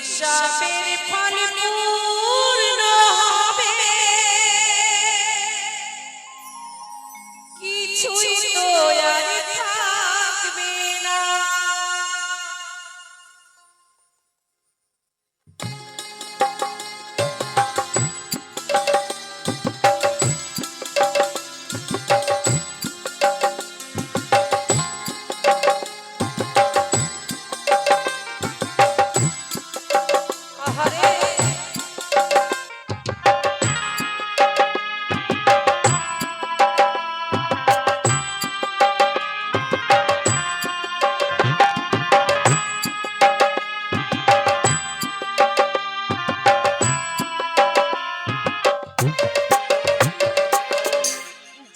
হিসাবের ফল পূর্ণ হবে, কিছুই তো আর থাকবে না।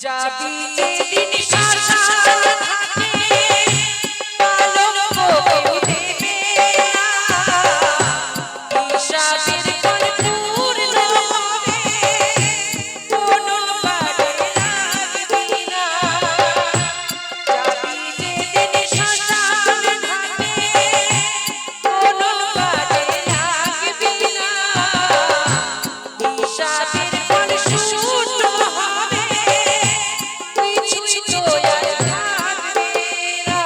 যাবি যেদিন শ্মশান ঘাটে, কলঙ্ক কেউ দেবে না, হিসাবের ফল পূর্ণ হবে, কোনো কাজে লাগবি না। যাবি যেদিন শ্মশান ঘাটে, কোনো কাজে লাগবি না, হিসাবের ফল শূন্য হবে, কিছুই তো আর থাকবে না।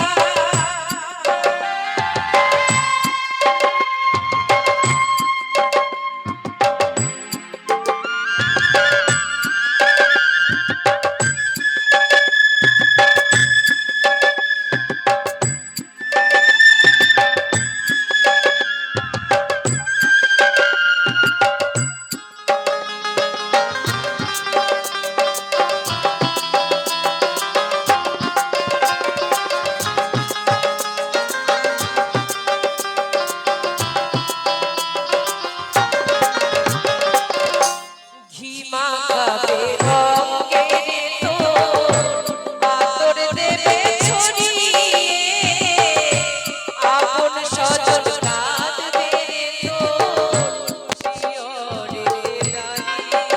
ঘি মাখাবে অঙ্গে তোর, আদর দেবে ছড়িয়ে, আপন স্বজন কাঁদবে তোর শিয়রে দাঁড়িয়ে।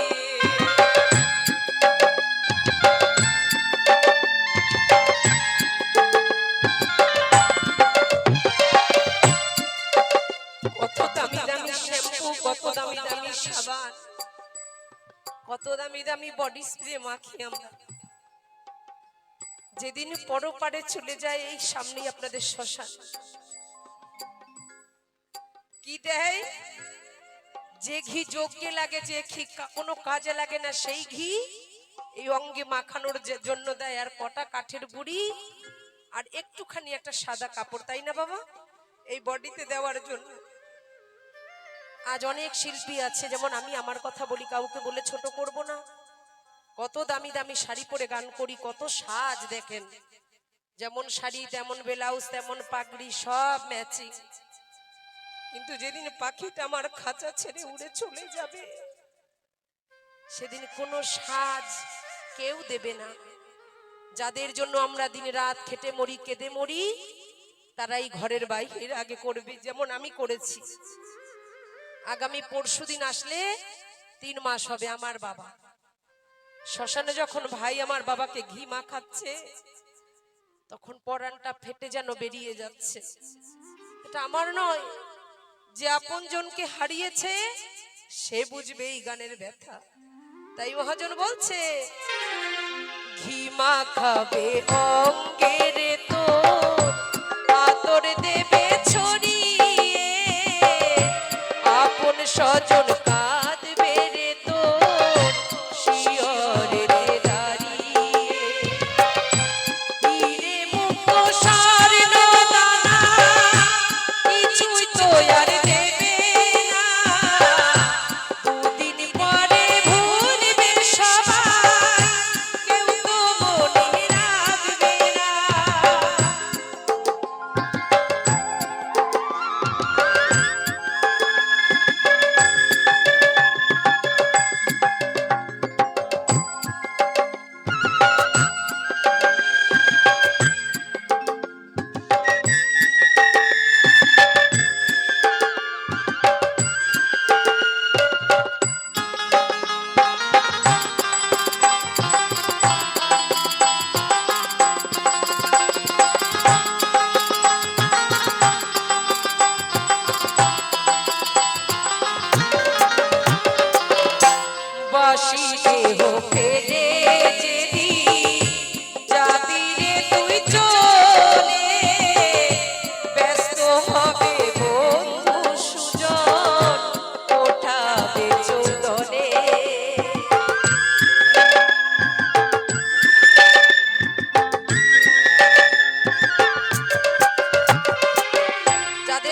কত দামি দামি শ্যাম্পু, কত দামি দামি সাবান, কত দামি দামি বডি স্প্রে মাখি আমরা। যেদিন পরপারে চলে যায়, এই সামনেই আপনাদের শ্মশান, কি দেয়? যে ঘি যজ্ঞে লাগে, যে ঘি কোনো কাজে লাগে না, সেই ঘি এই অঙ্গে মাখানোর জন্য দেয়। আর কটা কাঠের বুড়ি আর একটুখানি একটা সাদা কাপড়, তাই না বাবা, এই বডিতে দেওয়ার জন্য। আজ অনেক শিল্পী আছে, যেমন আমি আমার কথা বলি, কাউকে বলে ছোট করব না। কত দামি দামি শাড়ি পরে গান করি, কত সাজ দেখেন, যেমন শাড়ি তেমন ব্লাউজ তেমন পাগড়ি, সব ম্যাচিং। কিন্তু যেদিন পাখিটা আমার খাঁচা ছেড়ে উড়ে চলে যাবে, সেদিন কোনো সাজ কেউ দেবে না। যাদের জন্য আমরা দিন রাত খেটে মরি, কেঁদে মরি, তারাই ঘরের বাইরের আগে করবে, যেমন আমি করেছি। আগামী পরশুদিন আসলে 3 মাস হবে আমার বাবা। শ্মশানে যখন ভাই আমার বাবাকে ঘি মাখাচ্ছে, তখন পরানটা ফেটে যেন বেরিয়ে যাচ্ছে। এটা আমার নয়, যে আপনজনকে হারিয়েছে সে বুঝবে এই গানের ব্যথা। তাই মহাজন বলছে, ঘি মাখাবে অঙ্গে রে তোর, আদর দেবে ছড়িয়ে, আপন স্বজন কাঁদবে রে তোর শিয়রে দাঁড়িয়ে। হীরে মুক্ত স্বর্ণ দানা, কিছুই তো আর দেবে না, দুদিন পরে ভুলবে সবাই, কেউ তো মনে রাখবে না।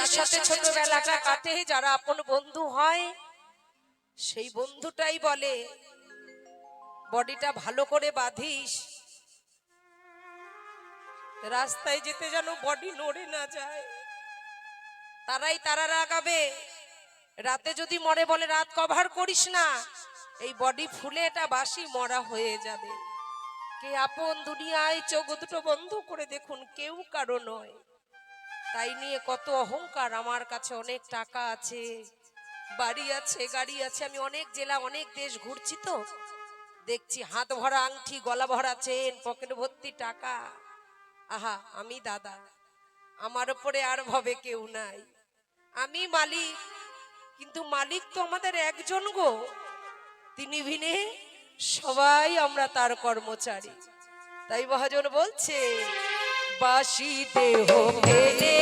যাদের সাথে ছোটবেলাটা কাটে, যারা আপন বন্ধু হয়, সেই বন্ধুটাই বলে বডিটা ভালো করে বাঁধিস, রাস্তায় যেতে যেন বডি নড়ে না যায়। তারাই তারা রাগাবে, রাতে যদি মরে বলে রাত কভার করিস না, এই বডি ফুলে এটা বাসি মরা হয়ে যাবে। কে আপন দুনিয়ায় চোখ দুটো বন্ধ করে দেখুন, কেউ কারো নয়। তাই নিয়ে কত অহংকার, আমার কাছে অনেক টাকা আছে, বাড়ি আছে, গাড়ি আছে। আমি অনেক জেলা অনেক দেশ ঘুরছি, তো দেখছি হাত ভরা আংটি, গলা ভরা চেন, পকেট ভর্তি টাকা। আহা, আমি দাদা, আমার উপরে আর ভাবে কেউ নাই, আমি মালিক। কিন্তু মালিক তো আমাদের একজন গো, তিনি বিনে সবাই আমরা তার কর্মচারী। তাই মহাজন বলছে, বাসি দেহ ফেলে